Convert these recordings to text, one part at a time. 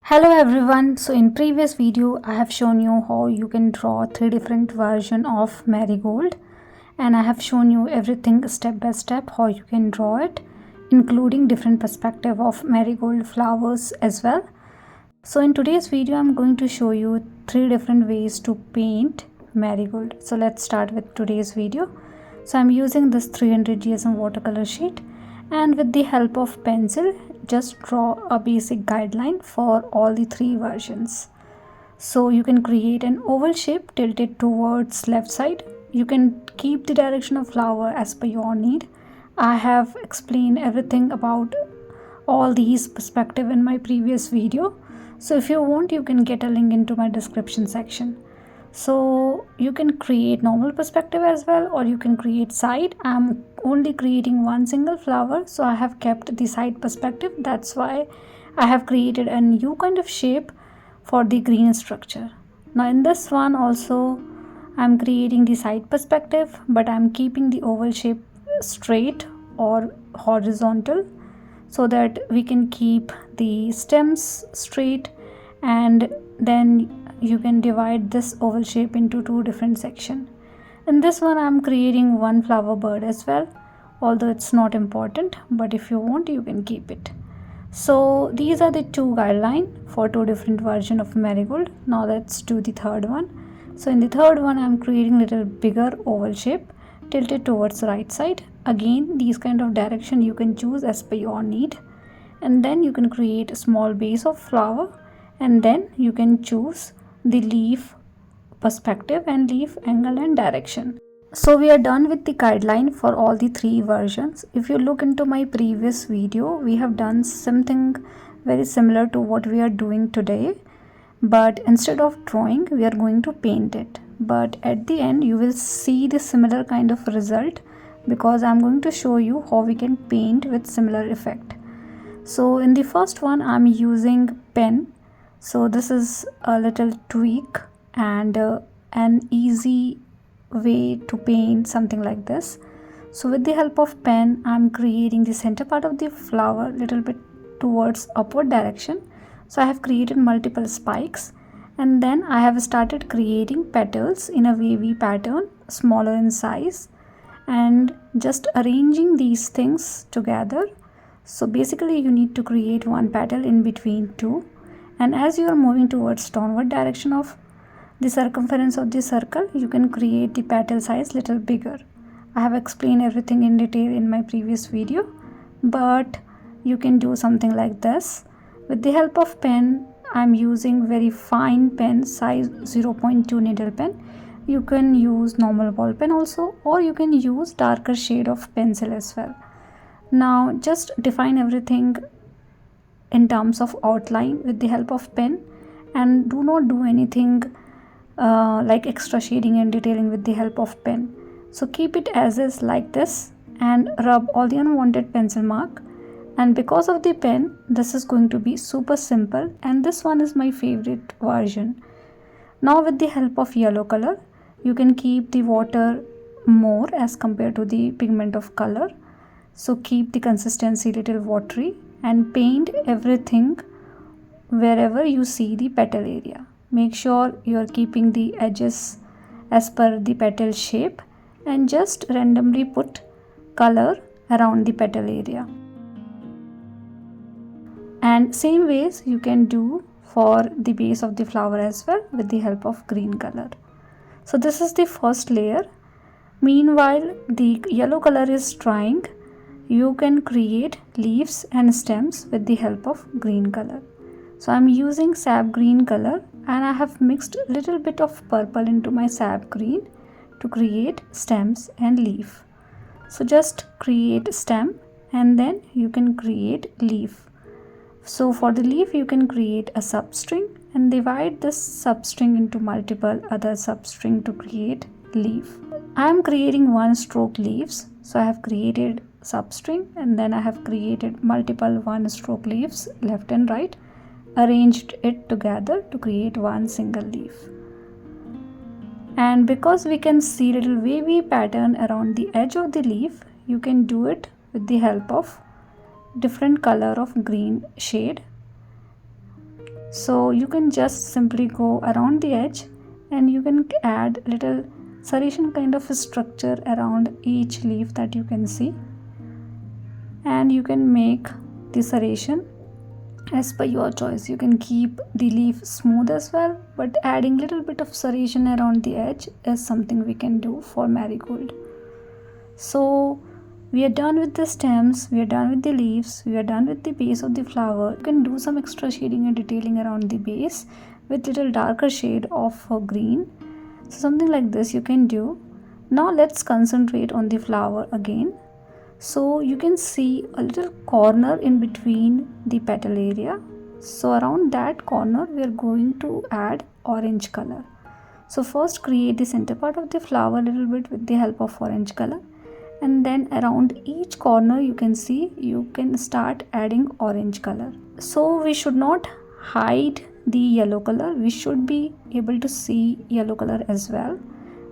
Hello everyone. So in previous video I have shown you how you can draw three different version of marigold, and I have shown you everything step by step how you can draw it, including different perspective of marigold flowers as well. So in today's video I'm going to show you three different ways to paint marigold. So let's start with today's video. So I'm using this 300 GSM watercolor sheet, and with the help of pencil just draw a basic guideline for all the three versions. So you can create an oval shape tilted towards left side. You can keep the direction of flower as per your need. I have explained everything about all these perspective in my previous video, so if you want you can get a link into my description section. So you can create normal perspective as well, or you can create side. I'm only creating one single flower, so I have kept the side perspective. That's why I have created a new kind of shape for the green structure. Now in this one also I'm creating the side perspective, but I'm keeping the oval shape straight or horizontal so that we can keep the stems straight, and then you can divide this oval shape into two different sections. In this one I'm creating one flower bird as well, although it's not important, but if you want you can keep it. So these are the two guidelines for two different versions of marigold. Now let's do the third one. So in the third one I'm creating little bigger oval shape tilted towards the right side. Again, these kind of direction you can choose as per your need, and then you can create a small base of flower, and then you can choose the leaf perspective and leaf angle and direction. So we are done with the guideline for all the three versions. If you look into my previous video, we have done something very similar to what we are doing today, but instead of drawing we are going to paint it. But at the end you will see the similar kind of result, because I'm going to show you how we can paint with similar effect. So in the first one I'm using pen. So this is a little tweak and an easy way to paint something like this. So with the help of pen I'm creating the center part of the flower little bit towards upward direction. So I have created multiple spikes, and then I have started creating petals in a wavy pattern, smaller in size, and just arranging these things together. So basically you need to create one petal in between two, and as you are moving towards downward direction of the circumference of the circle, you can create the petal size little bigger. I have explained everything in detail in my previous video, but you can do something like this. With the help of pen, I'm using very fine pen, size 0.2 needle pen. You can use normal ball pen also, or you can use darker shade of pencil as well. Now just define everything in terms of outline with the help of pen, and do not do anything like extra shading and detailing with the help of pen. So keep it as is like this and rub all the unwanted pencil mark. And because of the pen, this is going to be super simple, and this one is my favorite version. Now with the help of yellow color, you can keep the water more as compared to the pigment of color. So keep the consistency little watery and paint everything wherever you see the petal area. Make sure you are keeping the edges as per the petal shape, and just randomly put color around the petal area. And same ways you can do for the base of the flower as well with the help of green color. So this is the first layer. Meanwhile the yellow color is drying, you can create leaves and stems with the help of green color. So I'm using sap green color, and I have mixed little bit of purple into my sap green to create stems and leaf. So just create stem and then you can create leaf. So for the leaf you can create a substring and divide this substring into multiple other substring to create leaf. I am creating one stroke leaves, so I have created substring and then I have created multiple one stroke leaves left and right, arranged it together to create one single leaf. And because we can see little wavy pattern around the edge of the leaf, you can do it with the help of different color of green shade. So you can just simply go around the edge and you can add little serration kind of a structure around each leaf that you can see, and you can make the serration as per your choice. You can keep the leaf smooth as well, but adding little bit of serration around the edge is something we can do for marigold. So we are done with the stems, we are done with the leaves, we are done with the base of the flower. You can do some extra shading and detailing around the base with little darker shade of green. So something like this you can do. Now let's concentrate on the flower again. So you can see a little corner in between the petal area. So around that corner we are going to add orange color. So first create the center part of the flower a little bit with the help of orange color, and then around each corner you can see you can start adding orange color. So we should not hide the yellow color, we should be able to see yellow color as well,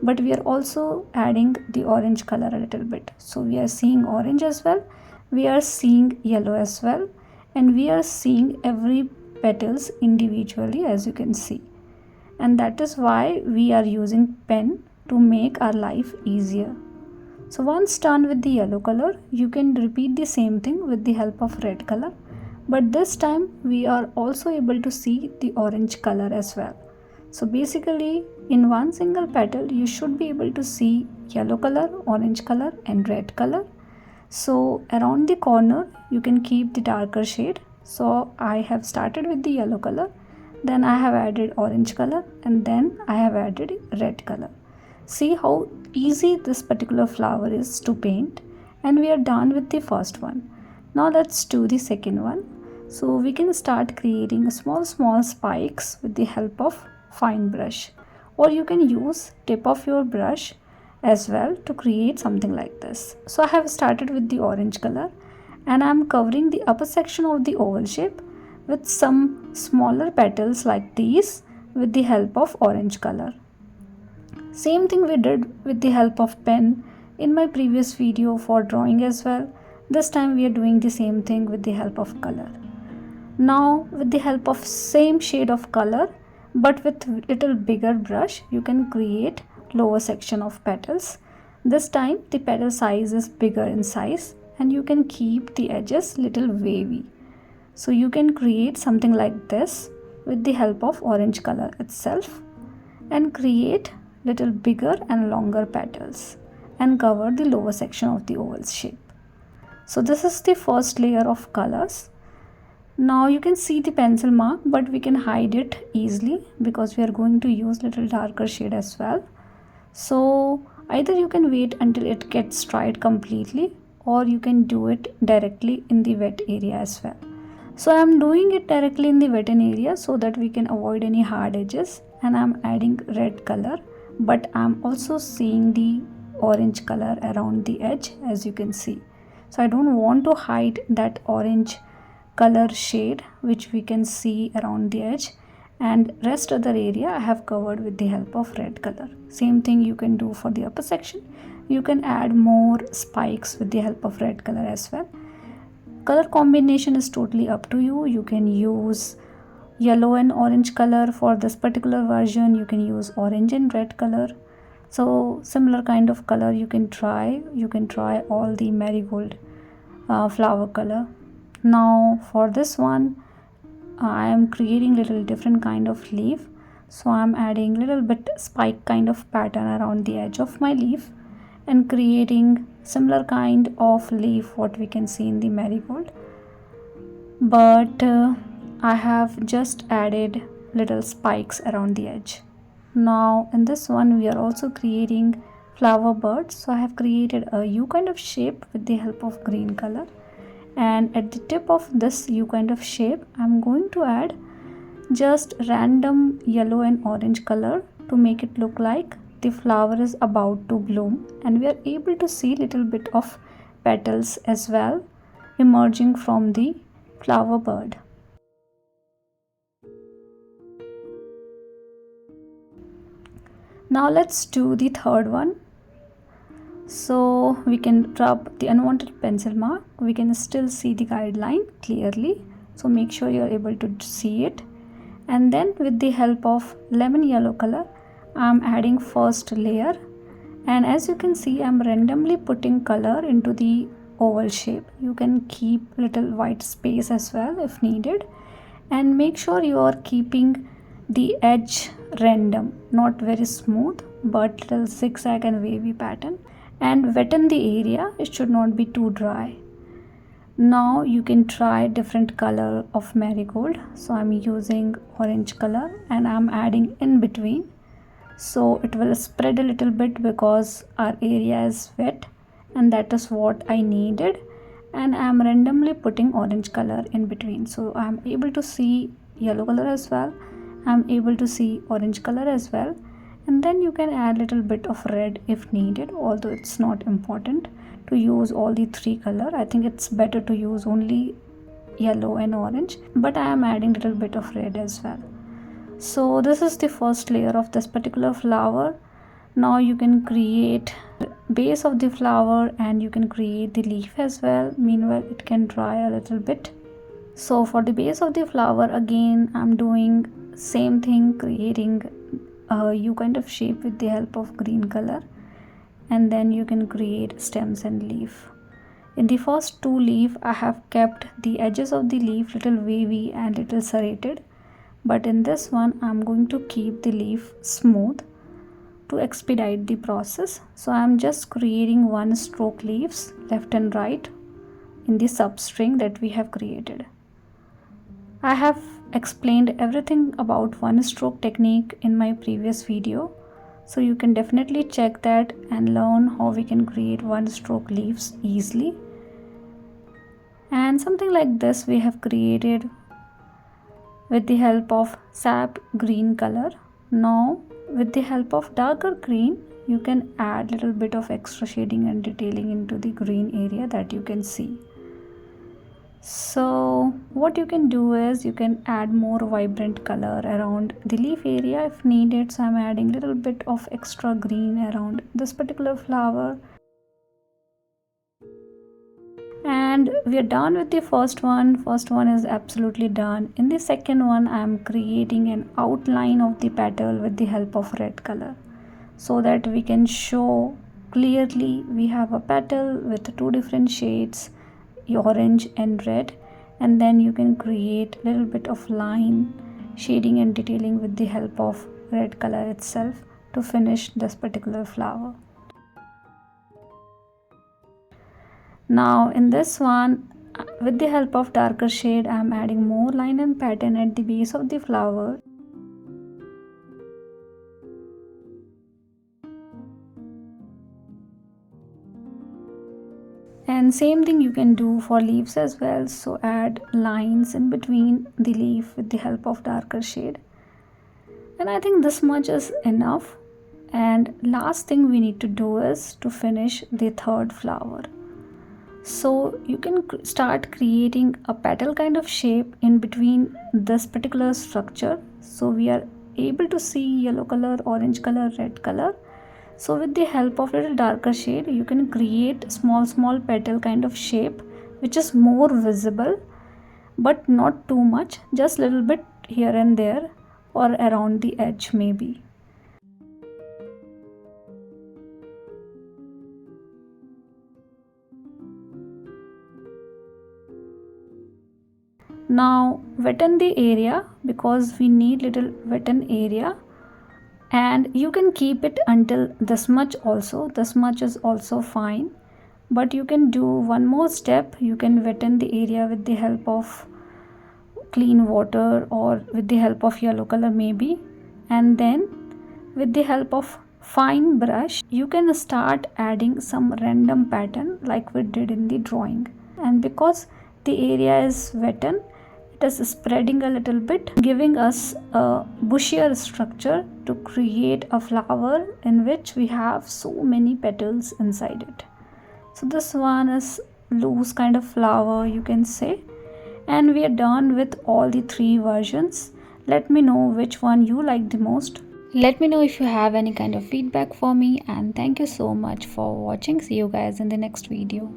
but we are also adding the orange color a little bit. So we are seeing orange as well, we are seeing yellow as well, and we are seeing every petals individually, as you can see. And that is why we are using pen to make our life easier. So once done with the yellow color, you can repeat the same thing with the help of red color, but this time we are also able to see the orange color as well. So basically in one single petal you should be able to see yellow color, orange color and red color. So around the corner you can keep the darker shade. So I have started with the yellow color, then I have added orange color, and then I have added red color. See how easy this particular flower is to paint, and we are done with the first one. Now let's do the second one. So we can start creating small spikes with the help of fine brush, or you can use tip of your brush as well to create something like this. So I have started with the orange color and I am covering the upper section of the oval shape with some smaller petals like these with the help of orange color. Same thing we did with the help of pen in my previous video for drawing as well. This time we are doing the same thing with the help of color. Now with the help of same shade of color but with little bigger brush, you can create lower section of petals. This time the petal size is bigger in size and you can keep the edges little wavy. So you can create something like this with the help of orange color itself and create little bigger and longer petals and cover the lower section of the oval shape. So this is the first layer of colors. Now you can see the pencil mark, but we can hide it easily because we are going to use little darker shade as well. So either you can wait until it gets dried completely, or you can do it directly in the wet area as well. So I am doing it directly in the wetted area so that we can avoid any hard edges, and I am adding red color, but I am also seeing the orange color around the edge, as you can see. So I don't want to hide that orange color shade which we can see around the edge, and rest other area I have covered with the help of red color. Same thing you can do for the upper section. You can add more spikes with the help of red color as well. Color combination is totally up to you. You can use yellow and orange color for this particular version. You can use orange and red color. So similar kind of color you can try. You can try all the marigold flower color. Now for this one I am creating little different kind of leaf. So I am adding little bit spike kind of pattern around the edge of my leaf and creating similar kind of leaf what we can see in the marigold, but I have just added little spikes around the edge. Now in this one we are also creating flower birds. So I have created a U kind of shape with the help of green color, and at the tip of this U kind of shape I'm going to add just random yellow and orange color to make it look like the flower is about to bloom, and we are able to see little bit of petals as well emerging from the flower bird. Now let's do the third one. So we can drop the unwanted pencil mark. We can still see the guideline clearly, so make sure you're able to see it. And then with the help of lemon yellow color, I'm adding first layer, and as you can see, I'm randomly putting color into the oval shape. You can keep little white space as well if needed, and make sure you are keeping the edge random, not very smooth but little zigzag and wavy pattern, and wetten the area. It should not be too dry. Now you can try different color of marigold. So I'm using orange color and I'm adding in between, so it will spread a little bit because our area is wet, and that is what I needed. And I'm randomly putting orange color in between, so I'm able to see yellow color as well, I'm able to see orange color as well. And then you can add little bit of red if needed, although it's not important to use all the three color. I think it's better to use only yellow and orange, but I am adding little bit of red as well. So this is the first layer of this particular flower. Now you can create base of the flower and you can create the leaf as well. Meanwhile it can dry a little bit. So for the base of the flower, again I'm doing same thing, creating a U kind of shape with the help of green color, and then you can create stems and leaf. In the first two leaf, I have kept the edges of the leaf little wavy and little serrated, but in this one I'm going to keep the leaf smooth to expedite the process. So I'm just creating one stroke leaves left and right in the substring that we have created. I have explained everything about one stroke technique in my previous video, so you can definitely check that and learn how we can create one stroke leaves easily. And something like this we have created with the help of sap green color. Now with the help of darker green, you can add little bit of extra shading and detailing into the green area that you can see. So what you can do is you can add more vibrant color around the leaf area if needed. So I'm adding little bit of extra green around this particular flower. And we are done with the first one. First one is absolutely done. In the second one, I am creating an outline of the petal with the help of red color, so that we can show clearly we have a petal with two different shades, orange and red. And then you can create little bit of line, shading and detailing with the help of red color itself to finish this particular flower. Now in this one, with the help of darker shade, I am adding more line and pattern at the base of the flower. And same thing you can do for leaves as well. So add lines in between the leaf with the help of darker shade. And I think this much is enough. And last thing we need to do is to finish the third flower. So you can start creating a petal kind of shape in between this particular structure. So we are able to see yellow color, orange color, red color. So with the help of little darker shade, you can create small petal kind of shape which is more visible, but not too much, just little bit here and there or around the edge maybe. Now wetten the area because we need little wetten area, and you can keep it until this much also. This much is also fine, but you can do one more step. You can wetten the area with the help of clean water or with the help of yellow color maybe, and then with the help of fine brush you can start adding some random pattern like we did in the drawing. And because the area is wetten, it is spreading a little bit, giving us a bushier structure to create a flower in which we have so many petals inside it. So this one is loose kind of flower, you can say. And we are done with all the three versions. Let me know which one you like the most. Let me know if you have any kind of feedback for me, and thank you so much for watching. See you guys in the next video.